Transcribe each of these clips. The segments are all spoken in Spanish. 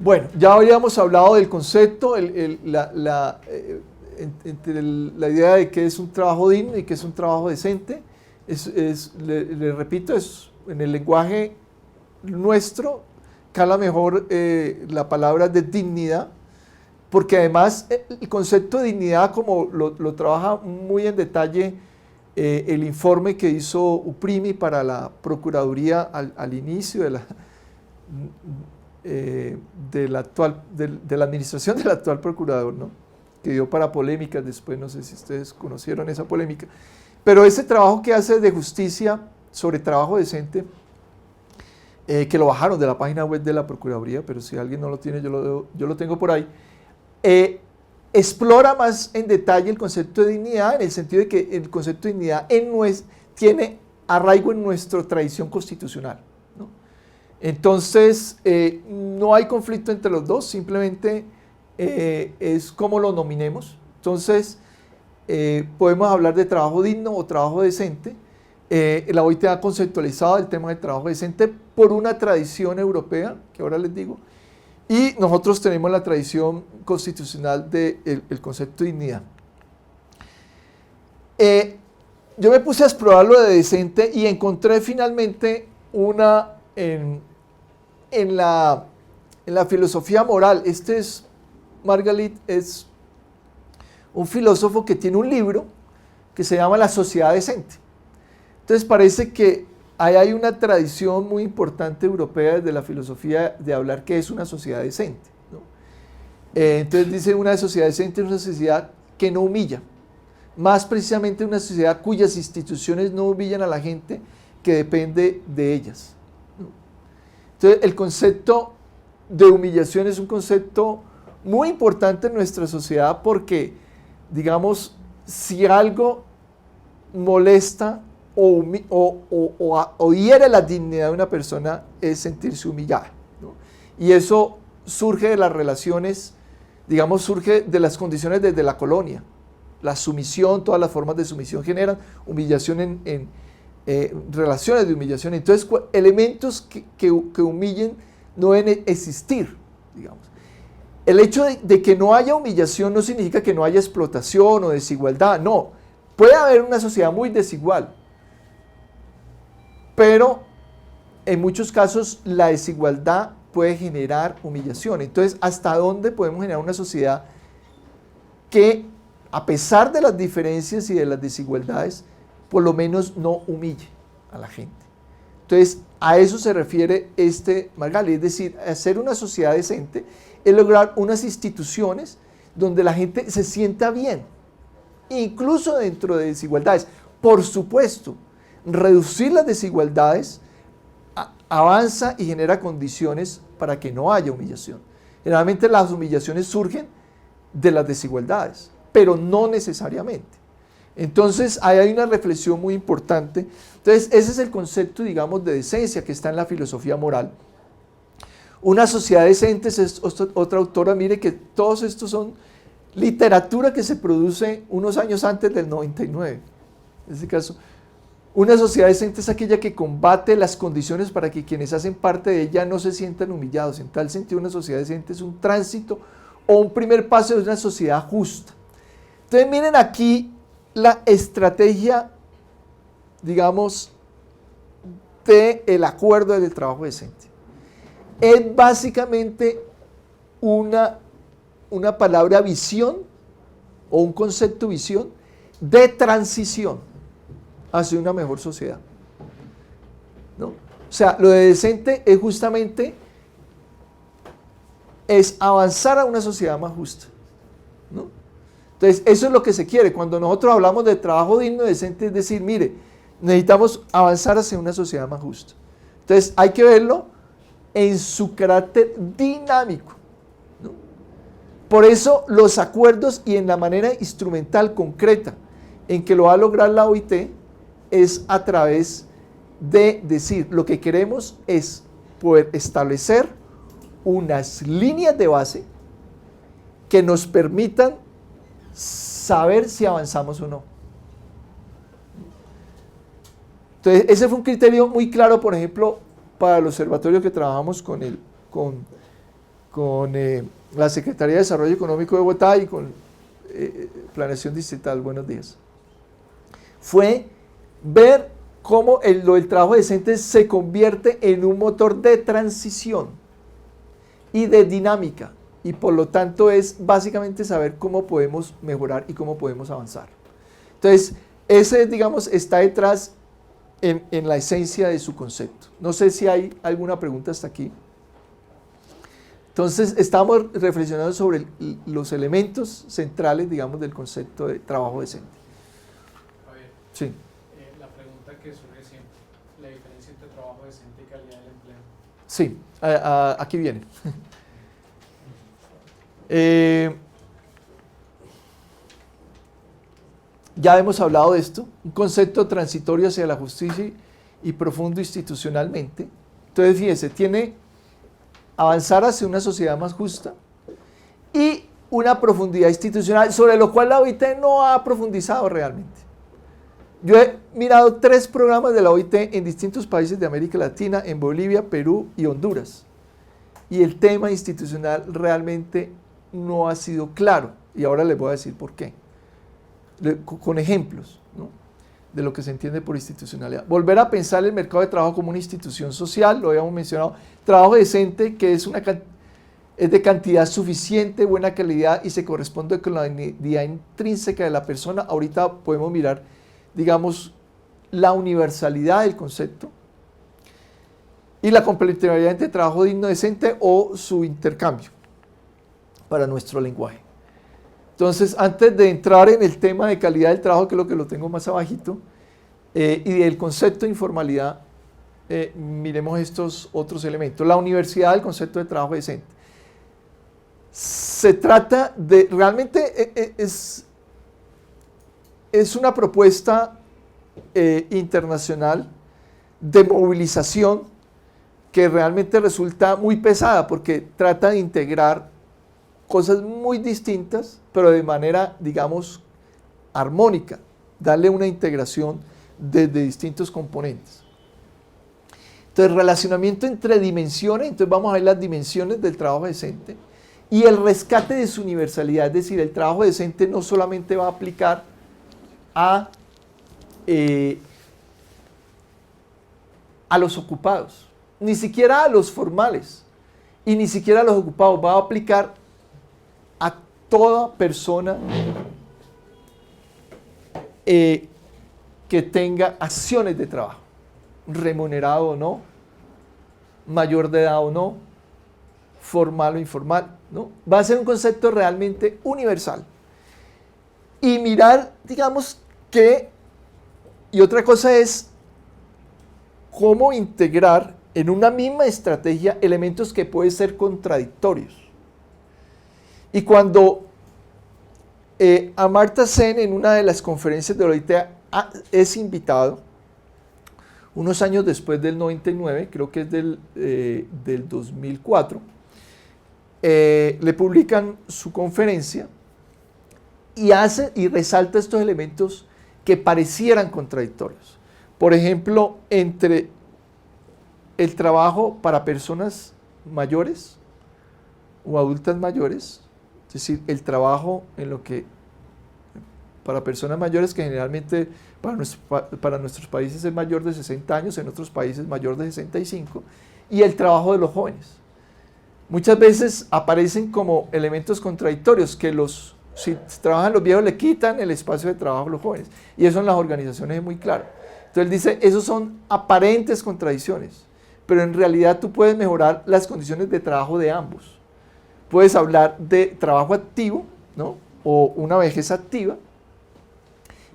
Bueno, ya habíamos hablado del concepto, entre la idea de que es un trabajo digno y que es un trabajo decente. Le repito, en el lenguaje nuestro cala mejor la palabra de dignidad, porque además el concepto de dignidad, como lo trabaja muy en detalle el informe que hizo UPRIMI para la Procuraduría al inicio de la administración del actual procurador, ¿no? Que dio para polémicas después, no sé si ustedes conocieron esa polémica, pero ese trabajo que hace de justicia sobre trabajo decente, que lo bajaron de la página web de la Procuraduría, pero si alguien no lo tiene, yo lo tengo por ahí, explora más en detalle el concepto de dignidad, en el sentido de que el concepto de dignidad tiene arraigo en nuestra tradición constitucional, ¿no? Entonces, no hay conflicto entre los dos, simplemente es como lo nominemos. Entonces, podemos hablar de trabajo digno o trabajo decente. La OIT ha conceptualizado el tema del trabajo decente por una tradición europea, que ahora les digo, y nosotros tenemos la tradición constitucional del concepto de dignidad. Yo me puse a explorar lo de decente y encontré finalmente en la filosofía moral. Margalit es un filósofo que tiene un libro que se llama La Sociedad Decente. Entonces parece que hay una tradición muy importante europea desde la filosofía de hablar que es una sociedad decente, ¿no? Entonces dice, una sociedad decente es una sociedad que no humilla, más precisamente una sociedad cuyas instituciones no humillan a la gente que depende de ellas, ¿no? Entonces el concepto de humillación es un concepto muy importante en nuestra sociedad porque, digamos, si algo molesta o hiere la dignidad de una persona es sentirse humillada, ¿no? Y eso surge de las relaciones, digamos, surge de las condiciones desde la colonia. La sumisión, todas las formas de sumisión generan humillación en relaciones de humillación. Entonces, elementos que humillen no deben existir, digamos. El hecho de que no haya humillación no significa que no haya explotación o desigualdad, no. Puede haber una sociedad muy desigual, pero en muchos casos la desigualdad puede generar humillación. Entonces, ¿hasta dónde podemos generar una sociedad que, a pesar de las diferencias y de las desigualdades, por lo menos no humille a la gente? Entonces, a eso se refiere Margalit, es decir, hacer una sociedad decente es lograr unas instituciones donde la gente se sienta bien, incluso dentro de desigualdades. Por supuesto, reducir las desigualdades avanza y genera condiciones para que no haya humillación. Generalmente las humillaciones surgen de las desigualdades, pero no necesariamente. Entonces, ahí hay una reflexión muy importante. Entonces, ese es el concepto, digamos, de decencia que está en la filosofía moral. Una sociedad decente es otra autora, mire que todos estos son literatura que se produce unos años antes del 99. En este caso, una sociedad decente es aquella que combate las condiciones para que quienes hacen parte de ella no se sientan humillados. En tal sentido, una sociedad decente es un tránsito o un primer paso de una sociedad justa. Entonces, miren aquí la estrategia, digamos, del acuerdo del trabajo decente. Es básicamente una palabra visión o un concepto visión de transición hacia una mejor sociedad, ¿no? O sea, lo de decente es justamente avanzar a una sociedad más justa, ¿no? Entonces, eso es lo que se quiere. Cuando nosotros hablamos de trabajo digno, decente, es decir, mire, necesitamos avanzar hacia una sociedad más justa. Entonces, hay que verlo en su carácter dinámico, ¿no? Por eso los acuerdos y en la manera instrumental concreta en que lo va a lograr la OIT es a través de decir, lo que queremos es poder establecer unas líneas de base que nos permitan saber si avanzamos o no. Entonces, ese fue un criterio muy claro, por ejemplo, para el observatorio que trabajamos con con la Secretaría de Desarrollo Económico de Bogotá y con Planeación Distrital, buenos días, fue ver cómo lo del trabajo decente se convierte en un motor de transición y de dinámica, y por lo tanto es básicamente saber cómo podemos mejorar y cómo podemos avanzar. Entonces, ese, digamos, está detrás en la esencia de su concepto. No sé si hay alguna pregunta hasta aquí. Entonces, estamos reflexionando sobre los elementos centrales, digamos, del concepto de trabajo decente. Javier, sí. La pregunta que surge siempre, la diferencia entre trabajo decente y calidad del empleo. Sí, aquí viene. Ya hemos hablado de esto, un concepto transitorio hacia la justicia y profundo institucionalmente. Entonces, fíjese, tiene avanzar hacia una sociedad más justa y una profundidad institucional, sobre lo cual la OIT no ha profundizado realmente. Yo he mirado 3 programas de la OIT en distintos países de América Latina, en Bolivia, Perú y Honduras, y el tema institucional realmente no ha sido claro, y ahora les voy a decir por qué, con ejemplos, ¿no?, de lo que se entiende por institucionalidad. Volver a pensar el mercado de trabajo como una institución social, lo habíamos mencionado. Trabajo decente, que es de cantidad suficiente, buena calidad y se corresponde con la dignidad intrínseca de la persona. Ahorita podemos mirar, digamos, la universalidad del concepto y la complementariedad entre trabajo digno, decente o su intercambio para nuestro lenguaje. Entonces, antes de entrar en el tema de calidad del trabajo, que es lo que lo tengo más abajito, y del concepto de informalidad, miremos estos otros elementos. La universidad del concepto de trabajo decente. Se trata de, realmente es una propuesta internacional de movilización que realmente resulta muy pesada porque trata de integrar cosas muy distintas, pero de manera, digamos, armónica, darle una integración desde distintos componentes. Entonces, relacionamiento entre dimensiones, entonces vamos a ver las dimensiones del trabajo decente y el rescate de su universalidad, es decir, el trabajo decente no solamente va a aplicar a los ocupados, ni siquiera a los formales y ni siquiera a los ocupados, va a aplicar a toda persona que tenga acciones de trabajo, remunerado o no, mayor de edad o no, formal o informal, ¿no? Va a ser un concepto realmente universal. Y mirar, digamos, y otra cosa es cómo integrar en una misma estrategia elementos que pueden ser contradictorios. Y cuando Amartya Sen, en una de las conferencias de la OIT, es invitado, unos años después del 99, creo que es del 2004, le publican su conferencia y resalta estos elementos que parecieran contradictorios. Por ejemplo, entre el trabajo para personas mayores o adultas mayores, es decir, el trabajo para personas mayores, que generalmente para nuestros países es mayor de 60 años, en otros países mayor de 65, y el trabajo de los jóvenes. Muchas veces aparecen como elementos contradictorios, que si trabajan los viejos le quitan el espacio de trabajo a los jóvenes, y eso en las organizaciones es muy claro. Entonces él dice, esos son aparentes contradicciones, pero en realidad tú puedes mejorar las condiciones de trabajo de ambos. Puedes hablar de trabajo activo, ¿no?, o una vejez activa,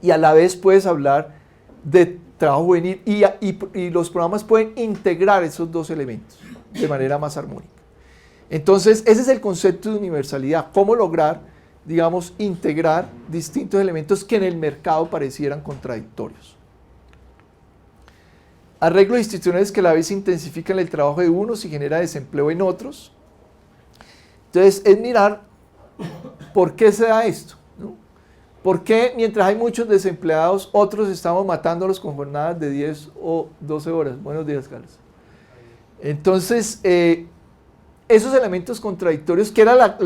y a la vez puedes hablar de trabajo juvenil, y los programas pueden integrar esos dos elementos de manera más armónica. Entonces, ese es el concepto de universalidad, cómo lograr, digamos, integrar distintos elementos que en el mercado parecieran contradictorios. Arreglos institucionales que a la vez intensifican el trabajo de unos y genera desempleo en otros. Entonces, es mirar por qué se da esto, ¿no? ¿Por qué mientras hay muchos desempleados, otros estamos matándolos con jornadas de 10 o 12 horas? Buenos días, Carlos. Entonces, esos elementos contradictorios, que era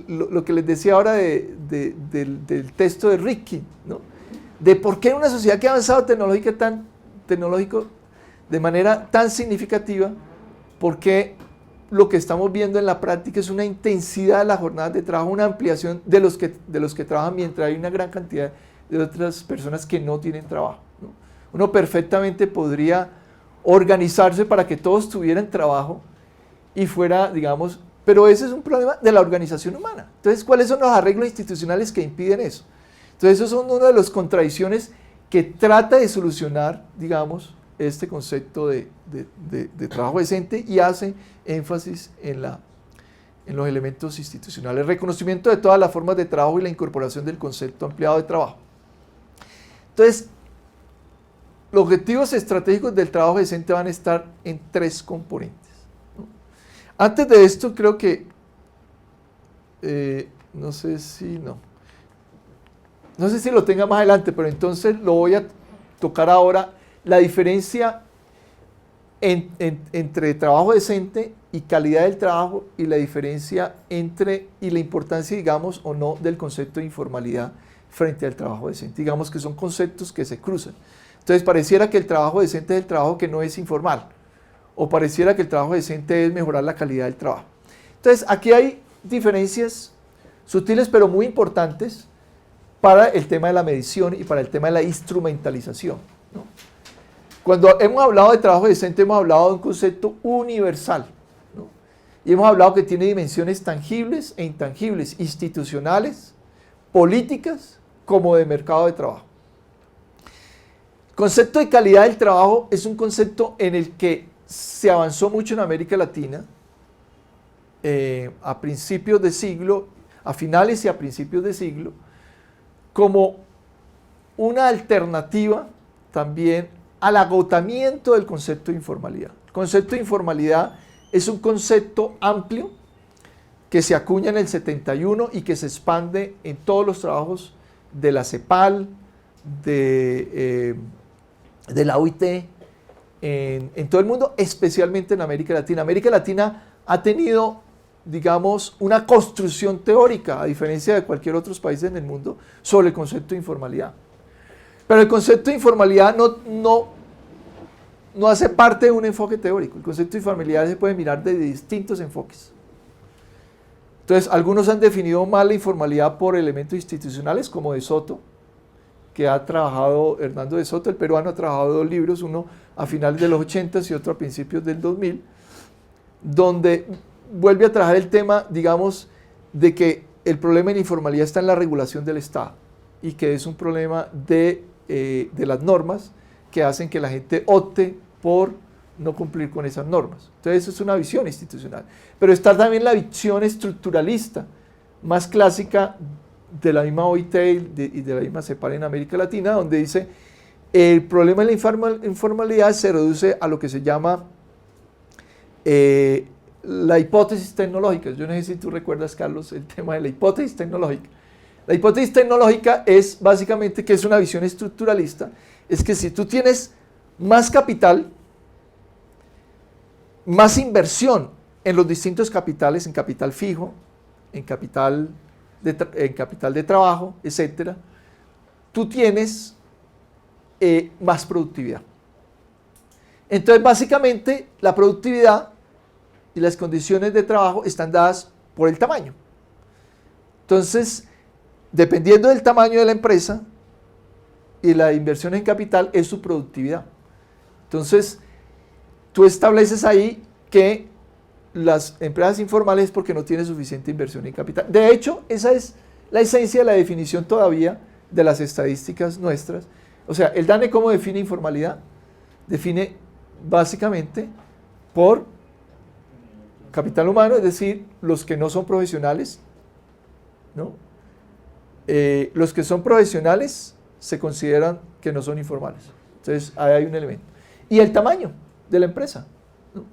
lo que les decía ahora del texto de Rifkin, ¿no? De por qué en una sociedad que ha avanzado tecnológico de manera tan significativa, por qué lo que estamos viendo en la práctica es una intensidad de las jornadas de trabajo, una ampliación de los que trabajan, mientras hay una gran cantidad de otras personas que no tienen trabajo, ¿no? Uno perfectamente podría organizarse para que todos tuvieran trabajo y fuera, digamos, pero ese es un problema de la organización humana. Entonces, ¿cuáles son los arreglos institucionales que impiden eso? Entonces, esos son una de las contradicciones que trata de solucionar, digamos, este concepto de trabajo decente, y hace énfasis en los elementos institucionales, el reconocimiento de todas las formas de trabajo y la incorporación del concepto ampliado de trabajo. Entonces, los objetivos estratégicos del trabajo decente van a estar en 3 componentes, ¿no? Antes de esto, creo que, no sé si lo tenga más adelante, pero entonces lo voy a tocar ahora, la diferencia entre trabajo decente y calidad del trabajo, y la diferencia y la importancia, digamos, o no, del concepto de informalidad frente al trabajo decente. Digamos que son conceptos que se cruzan. Entonces pareciera que el trabajo decente es el trabajo que no es informal, o pareciera que el trabajo decente es mejorar la calidad del trabajo. Entonces aquí hay diferencias sutiles pero muy importantes para el tema de la medición y para el tema de la instrumentalización, ¿no? Cuando hemos hablado de trabajo decente, hemos hablado de un concepto universal, ¿no? Y hemos hablado que tiene dimensiones tangibles e intangibles, institucionales, políticas, como de mercado de trabajo. El concepto de calidad del trabajo es un concepto en el que se avanzó mucho en América Latina a principios de siglo, a finales y a principios de siglo, como una alternativa también al agotamiento del concepto de informalidad. El concepto de informalidad es un concepto amplio que se acuña en el 71 y que se expande en todos los trabajos de la CEPAL, de la OIT, en todo el mundo, especialmente en América Latina. América Latina ha tenido, digamos, una construcción teórica, a diferencia de cualquier otro país en el mundo, sobre el concepto de informalidad. Pero el concepto de informalidad no hace parte de un enfoque teórico. El concepto de informalidad se puede mirar desde distintos enfoques. Entonces, algunos han definido mal la informalidad por elementos institucionales, como de Soto, que ha trabajado, Hernando de Soto, el peruano, ha trabajado 2 libros, uno a finales de los 80 y otro a principios del 2000, donde vuelve a trabajar el tema, digamos, de que el problema de la informalidad está en la regulación del Estado, y que es un problema de las normas que hacen que la gente opte por no cumplir con esas normas. Entonces, eso es una visión institucional. Pero está también la visión estructuralista, más clásica, de la misma OIT y de la misma CEPAL en América Latina, donde dice el problema de la informalidad se reduce a lo que se llama la hipótesis tecnológica. Yo no sé si tú recuerdas, Carlos, el tema de la hipótesis tecnológica. La hipótesis tecnológica es básicamente, que es una visión estructuralista, es que si tú tienes más capital, más inversión en los distintos capitales, en capital fijo, en capital de trabajo, etcétera, tú tienes más productividad. Entonces, básicamente, la productividad y las condiciones de trabajo están dadas por el tamaño. Entonces, dependiendo del tamaño de la empresa y la inversión en capital, es su productividad. Entonces, tú estableces ahí que las empresas informales es porque no tienen suficiente inversión en capital. De hecho, esa es la esencia de la definición todavía de las estadísticas nuestras. O sea, el DANE, ¿cómo define informalidad? Define básicamente por capital humano, es decir, los que no son profesionales, ¿no? Los que son profesionales se consideran que no son informales. Entonces, ahí hay un elemento. Y el tamaño de la empresa, ¿no?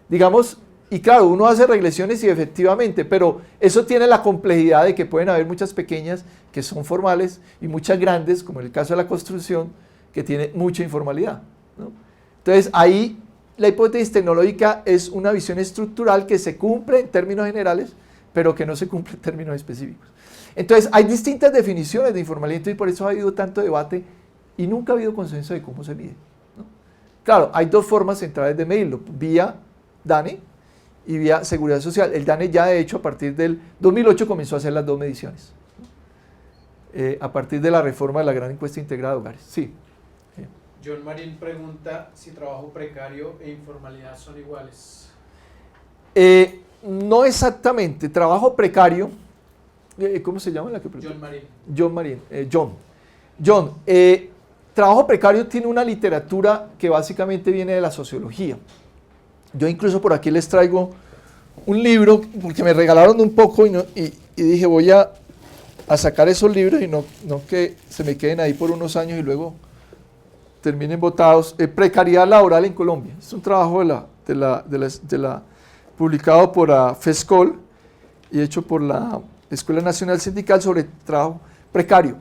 Digamos, y claro, uno hace regresiones y efectivamente, pero eso tiene la complejidad de que pueden haber muchas pequeñas que son formales y muchas grandes, como en el caso de la construcción, que tiene mucha informalidad, ¿no? Entonces, ahí la hipótesis tecnológica es una visión estructural que se cumple en términos generales, pero que no se cumple en términos específicos. Entonces, hay distintas definiciones de informalidad y por eso ha habido tanto debate y nunca ha habido consenso de cómo se mide, ¿no? Claro, hay dos formas centrales de medirlo, vía DANE y vía Seguridad Social. El DANE ya de hecho a partir del 2008 comenzó a hacer las dos mediciones, ¿no? A partir de la reforma de la gran encuesta integrada de hogares. Sí. John Marín pregunta si trabajo precario e informalidad son iguales. No exactamente, trabajo precario, ¿cómo se llama la que pregunta? John Marín. John Marín, John, trabajo precario tiene una literatura que básicamente viene de la sociología. Yo incluso por aquí les traigo un libro, porque me regalaron un poco y dije voy a sacar esos libros y no que se me queden ahí por unos años y luego terminen botados. Precariedad laboral en Colombia. Es un trabajo publicado por FESCOL y hecho por la Escuela Nacional Sindical sobre trabajo precario.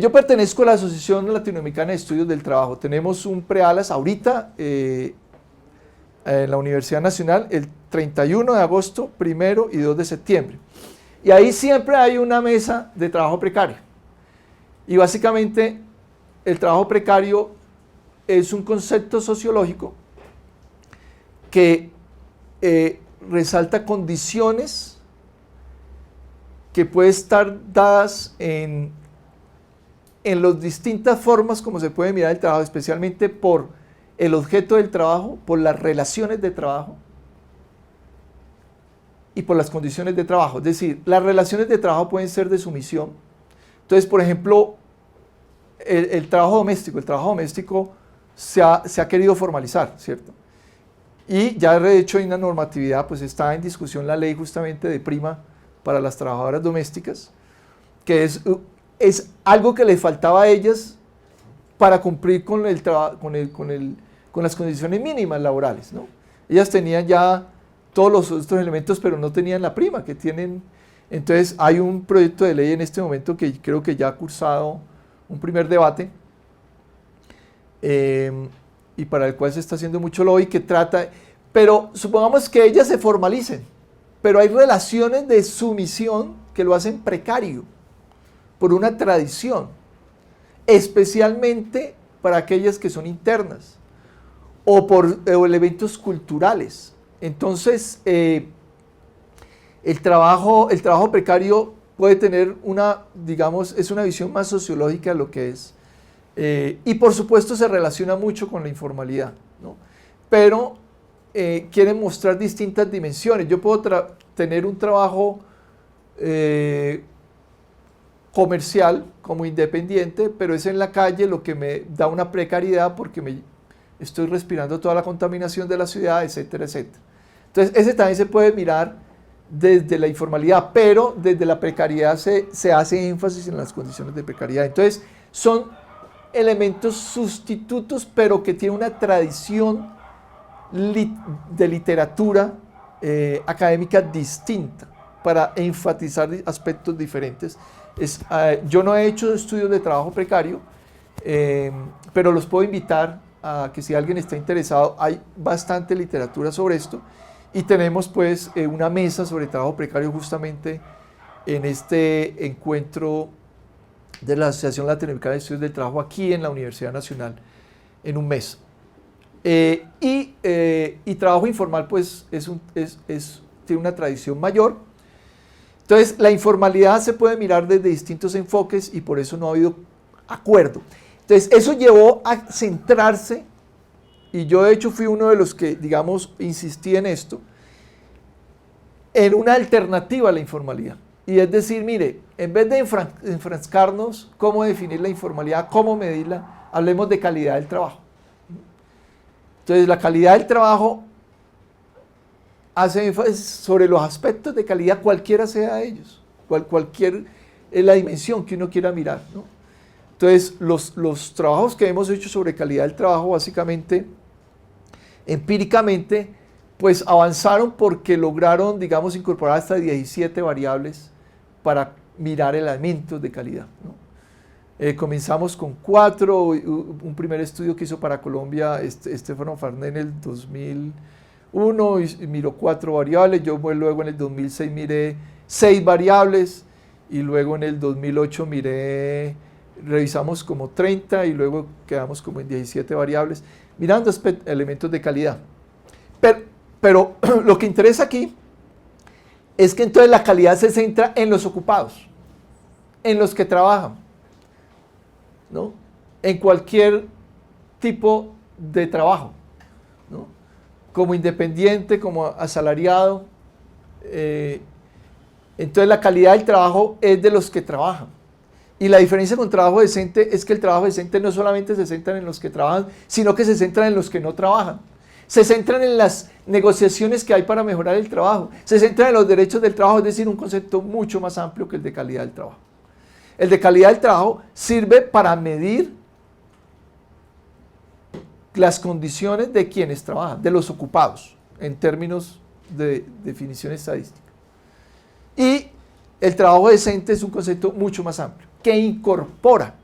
Yo pertenezco a la Asociación Latinoamericana de Estudios del Trabajo. Tenemos un prealas ahorita en la Universidad Nacional el 31 de agosto, 1 y 2 de septiembre. Y ahí siempre hay una mesa de trabajo precario. Y básicamente el trabajo precario es un concepto sociológico que resalta condiciones que pueden estar dadas en las distintas formas como se puede mirar el trabajo, especialmente por el objeto del trabajo, por las relaciones de trabajo y por las condiciones de trabajo. Es decir, las relaciones de trabajo pueden ser de sumisión. Entonces, por ejemplo, el trabajo doméstico se ha querido formalizar, ¿cierto? Y ya de hecho hay una normatividad, pues está en discusión la ley justamente de prima para las trabajadoras domésticas, que es algo que les faltaba a ellas para cumplir con las condiciones mínimas laborales, ¿no? Ellas tenían ya todos los otros elementos, pero no tenían la prima que tienen. Entonces hay un proyecto de ley en este momento que creo que ya ha cursado un primer debate y para el cual se está haciendo mucho lobby que trata, pero supongamos que ellas se formalicen, pero hay relaciones de sumisión que lo hacen precario por una tradición, especialmente para aquellas que son internas o por elementos culturales. Entonces, el trabajo precario puede tener es una visión más sociológica de lo que es. Y por supuesto se relaciona mucho con la informalidad, ¿no? Pero quieren mostrar distintas dimensiones. Yo puedo tener un trabajo comercial como independiente, pero es en la calle lo que me da una precariedad porque estoy respirando toda la contaminación de la ciudad, etcétera, etcétera. Entonces, ese también se puede mirar desde la informalidad, pero desde la precariedad se hace énfasis en las condiciones de precariedad. Entonces, son elementos sustitutos, pero que tienen una tradición de literatura académica distinta para enfatizar aspectos diferentes. Yo no he hecho estudios de trabajo precario, pero los puedo invitar a que si alguien está interesado, hay bastante literatura sobre esto y tenemos pues una mesa sobre trabajo precario justamente en este encuentro de la Asociación Latinoamericana de Estudios del Trabajo aquí en la Universidad Nacional en un mes. Y trabajo informal pues tiene una tradición mayor. Entonces la informalidad se puede mirar desde distintos enfoques y por eso no ha habido acuerdo. Entonces eso llevó a centrarse, y yo de hecho fui uno de los que, digamos, insistí en esto, en una alternativa a la informalidad. Y es decir, mire, en vez de enfrascarnos cómo definir la informalidad, cómo medirla, hablemos de calidad del trabajo. Entonces la calidad del trabajo hace énfasis sobre los aspectos de calidad, cualquiera sea ellos, cualquier es la dimensión que uno quiera mirar, ¿no? Entonces, los trabajos que hemos hecho sobre calidad del trabajo, básicamente, empíricamente, pues avanzaron porque lograron, digamos, incorporar hasta 17 variables para mirar elementos de calidad, ¿no? Comenzamos con 4, un primer estudio que hizo para Colombia Stefano Farné en el 2001 y miró 4 variables, yo luego en el 2006 miré 6 variables y luego en el 2008 revisamos como 30 y luego quedamos como en 17 variables, mirando elementos de calidad. Pero lo que interesa aquí es que entonces la calidad se centra en los ocupados, en los que trabajan, ¿no? En cualquier tipo de trabajo, ¿no? Como independiente, como asalariado. Entonces la calidad del trabajo es de los que trabajan. Y la diferencia con trabajo decente es que el trabajo decente no solamente se centra en los que trabajan, sino que se centra en los que no trabajan. Se centran en las negociaciones que hay para mejorar el trabajo. Se centran en los derechos del trabajo, es decir, un concepto mucho más amplio que el de calidad del trabajo. El de calidad del trabajo sirve para medir las condiciones de quienes trabajan, de los ocupados, en términos de definición estadística. Y el trabajo decente es un concepto mucho más amplio, que incorpora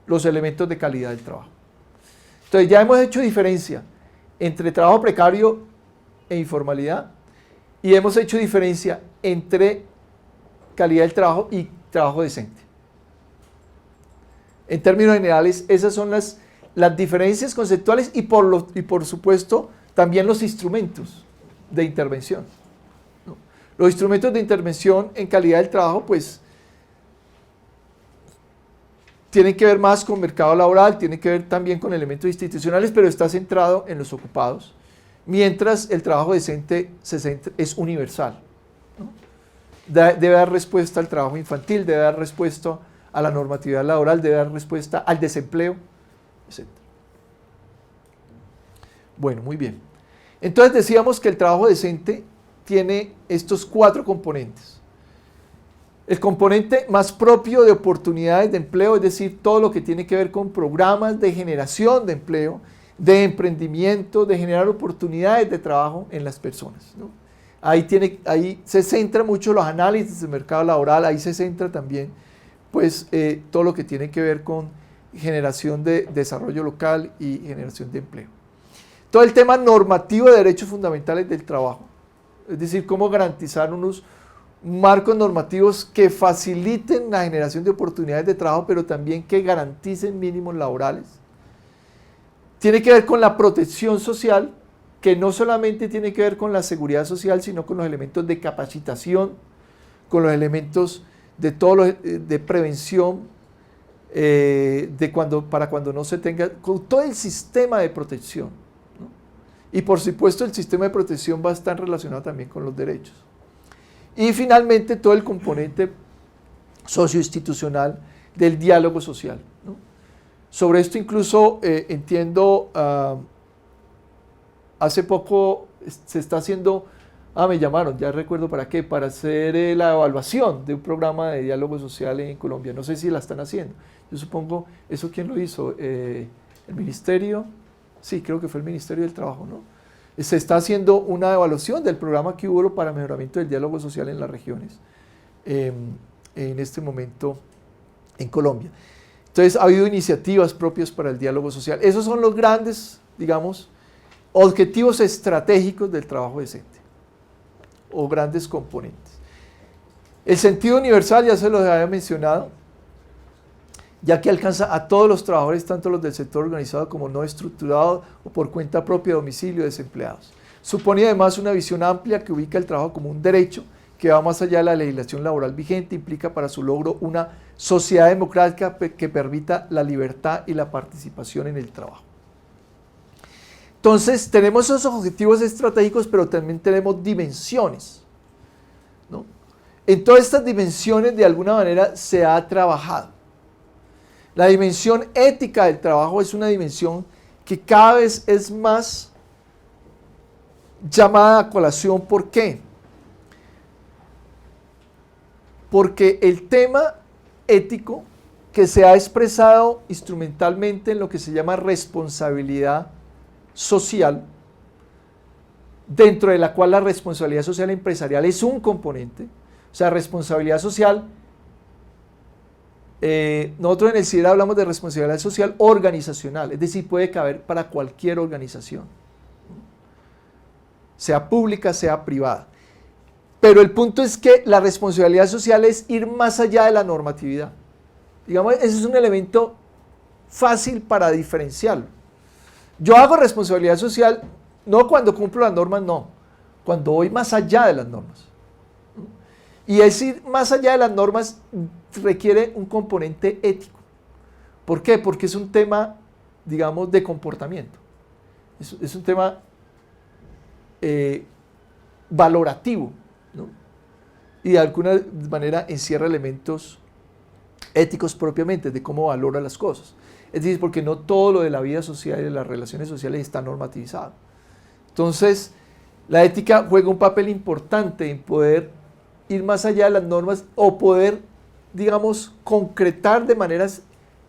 los elementos de calidad del trabajo. Entonces ya hemos hecho diferencia entre trabajo precario e informalidad y hemos hecho diferencia entre calidad del trabajo y trabajo decente. En términos generales, esas son las diferencias conceptuales y por supuesto también los instrumentos de intervención. Los instrumentos de intervención en calidad del trabajo, pues, tienen que ver más con mercado laboral, tienen que ver también con elementos institucionales, pero está centrado en los ocupados, mientras el trabajo decente es universal, ¿no? Debe dar respuesta al trabajo infantil, debe dar respuesta a la normatividad laboral, debe dar respuesta al desempleo, etc. Bueno, muy bien. Entonces decíamos que el trabajo decente tiene estos 4 componentes. El componente más propio de oportunidades de empleo, es decir, todo lo que tiene que ver con programas de generación de empleo, de emprendimiento, de generar oportunidades de trabajo en las personas, ¿no? Ahí se centra mucho los análisis del mercado laboral, ahí se centra también pues, todo lo que tiene que ver con generación de desarrollo local y generación de empleo. Todo el tema normativo de derechos fundamentales del trabajo, es decir, cómo garantizar unos marcos normativos que faciliten la generación de oportunidades de trabajo, pero también que garanticen mínimos laborales. Tiene que ver con la protección social, que no solamente tiene que ver con la seguridad social, sino con los elementos de capacitación, con los elementos de prevención, para cuando no se tenga, con todo el sistema de protección, ¿no? Y por supuesto el sistema de protección va a estar relacionado también con los derechos. Y finalmente todo el componente socioinstitucional del diálogo social, ¿no? Sobre esto incluso entiendo, hace poco se está haciendo, me llamaron, ya recuerdo para qué, para hacer la evaluación de un programa de diálogo social en Colombia. No sé si la están haciendo. Yo supongo, ¿eso quién lo hizo? ¿El ministerio? Sí, creo que fue el Ministerio del Trabajo, ¿no? Se está haciendo una evaluación del programa que hubo para mejoramiento del diálogo social en las regiones en este momento en Colombia. Entonces ha habido iniciativas propias para el diálogo social. Esos son los grandes, digamos, objetivos estratégicos del trabajo decente o grandes componentes. El sentido universal ya se los había mencionado, ya que alcanza a todos los trabajadores, tanto los del sector organizado como no estructurado o por cuenta propia, domicilio, desempleados. Supone además una visión amplia que ubica el trabajo como un derecho que va más allá de la legislación laboral vigente, implica para su logro una sociedad democrática que permita la libertad y la participación en el trabajo. Entonces, tenemos esos objetivos estratégicos, pero también tenemos dimensiones, ¿no? En todas estas dimensiones, de alguna manera, se ha trabajado. La dimensión ética del trabajo es una dimensión que cada vez es más llamada a colación. ¿Por qué? Porque el tema ético que se ha expresado instrumentalmente en lo que se llama responsabilidad social, dentro de la cual la responsabilidad social empresarial es un componente, o sea, responsabilidad social Nosotros en el CIDR hablamos de responsabilidad social organizacional, es decir, puede caber para cualquier organización, sea pública, sea privada. Pero el punto es que la responsabilidad social es ir más allá de la normatividad. Digamos, ese es un elemento fácil para diferenciarlo. Yo hago responsabilidad social no cuando cumplo las normas, no, cuando voy más allá de las normas. Y es ir más allá de las normas requiere un componente ético. ¿Por qué? Porque es un tema, digamos, de comportamiento. Es un tema valorativo, ¿no? Y de alguna manera encierra elementos éticos propiamente, de cómo valora las cosas. Es decir, porque no todo lo de la vida social y de las relaciones sociales está normativizado. Entonces, la ética juega un papel importante en poder ir más allá de las normas o poder, digamos, concretar de manera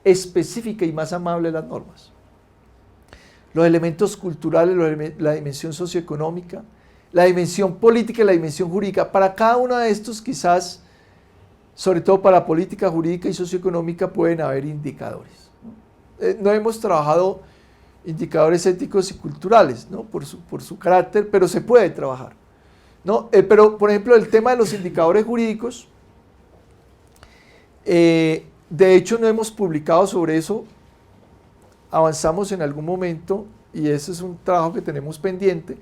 específica y más amable las normas. Los elementos culturales, la dimensión socioeconómica, la dimensión política y la dimensión jurídica. Para cada uno de estos quizás, sobre todo para la política jurídica y socioeconómica, pueden haber indicadores. No hemos trabajado indicadores éticos y culturales, ¿no? por su carácter, pero se puede trabajar, ¿no? Pero, por ejemplo, el tema de los indicadores jurídicos, de hecho no hemos publicado sobre eso, avanzamos en algún momento y ese es un trabajo que tenemos pendiente,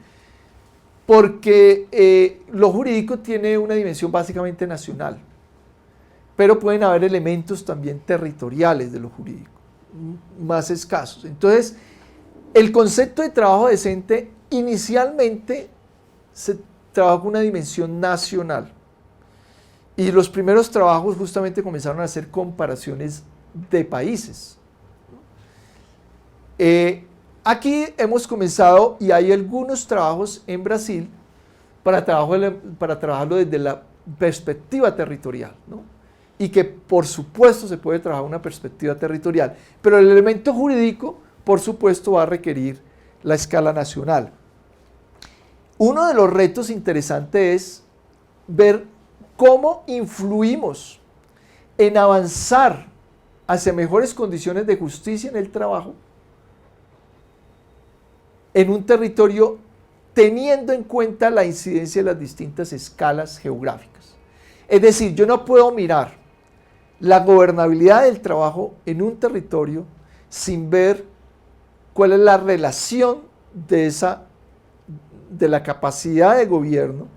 porque lo jurídico tiene una dimensión básicamente nacional, pero pueden haber elementos también territoriales de lo jurídico, más escasos. Entonces, el concepto de trabajo decente inicialmente se trabajó con una dimensión nacional y los primeros trabajos justamente comenzaron a hacer comparaciones de países. Aquí hemos comenzado y hay algunos trabajos en Brasil para trabajarlo desde la perspectiva territorial, ¿no? Y que por supuesto se puede trabajar una perspectiva territorial, pero el elemento jurídico por supuesto va a requerir la escala nacional. Uno de los retos interesantes es ver cómo influimos en avanzar hacia mejores condiciones de justicia en el trabajo en un territorio teniendo en cuenta la incidencia de las distintas escalas geográficas. Es decir, yo no puedo mirar la gobernabilidad del trabajo en un territorio sin ver cuál es la relación de la capacidad de gobierno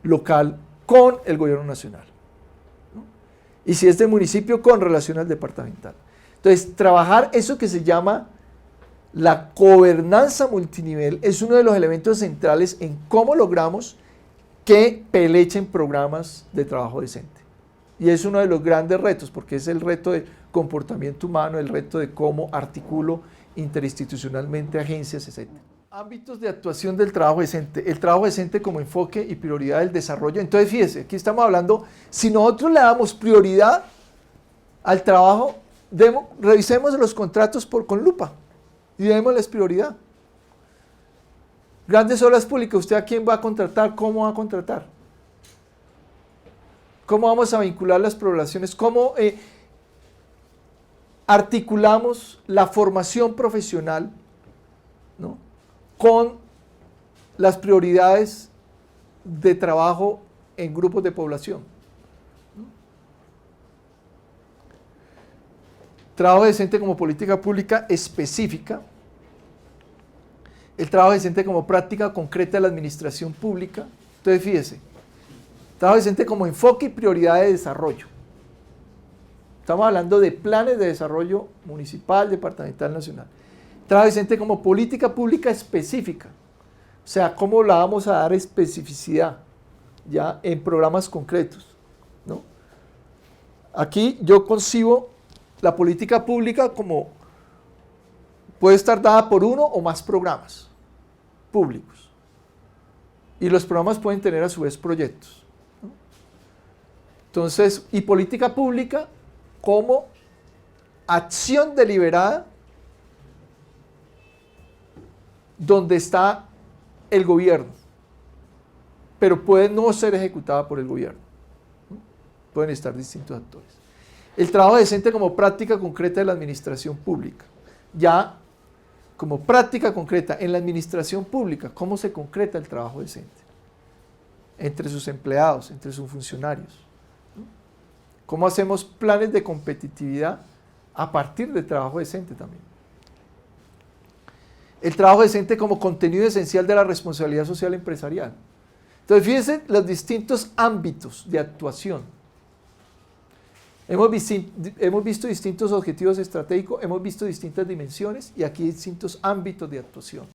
local con el gobierno nacional, ¿no? Y si es de municipio, con relación al departamental. Entonces, trabajar eso que se llama la gobernanza multinivel es uno de los elementos centrales en cómo logramos que pelechen programas de trabajo decente. Y es uno de los grandes retos, porque es el reto de comportamiento humano, el reto de cómo articulo interinstitucionalmente agencias, etc. Ámbitos de actuación del trabajo decente. El trabajo decente como enfoque y prioridad del desarrollo. Entonces, fíjese, aquí estamos hablando, si nosotros le damos prioridad al trabajo, revisemos los contratos con lupa y démosles prioridad. Grandes obras públicas, ¿usted a quién va a contratar? ¿Cómo va a contratar? ¿Cómo vamos a vincular las poblaciones? ¿Cómo articulamos la formación profesional, ¿no?, con las prioridades de trabajo en grupos de población, ¿no? Trabajo decente como política pública específica, el trabajo decente como práctica concreta de la administración pública. Entonces, fíjese, trabajo decente como enfoque y prioridad de desarrollo. Estamos hablando de planes de desarrollo municipal, departamental, nacional. Trabajo decente como política pública específica. O sea, cómo la vamos a dar especificidad ya en programas concretos, ¿no? Aquí yo concibo la política pública como puede estar dada por uno o más programas públicos. Y los programas pueden tener a su vez proyectos, ¿no? Entonces, y política pública como acción deliberada donde está el gobierno, pero puede no ser ejecutada por el gobierno, ¿no? Pueden estar distintos actores. El trabajo decente como práctica concreta de la administración pública. Ya como práctica concreta en la administración pública, ¿cómo se concreta el trabajo decente? Entre sus empleados, entre sus funcionarios. ¿Cómo hacemos planes de competitividad a partir del trabajo decente también? El trabajo decente como contenido esencial de la responsabilidad social empresarial. Entonces, fíjense los distintos ámbitos de actuación. Hemos visto distintos objetivos estratégicos, hemos visto distintas dimensiones y aquí distintos ámbitos de actuación.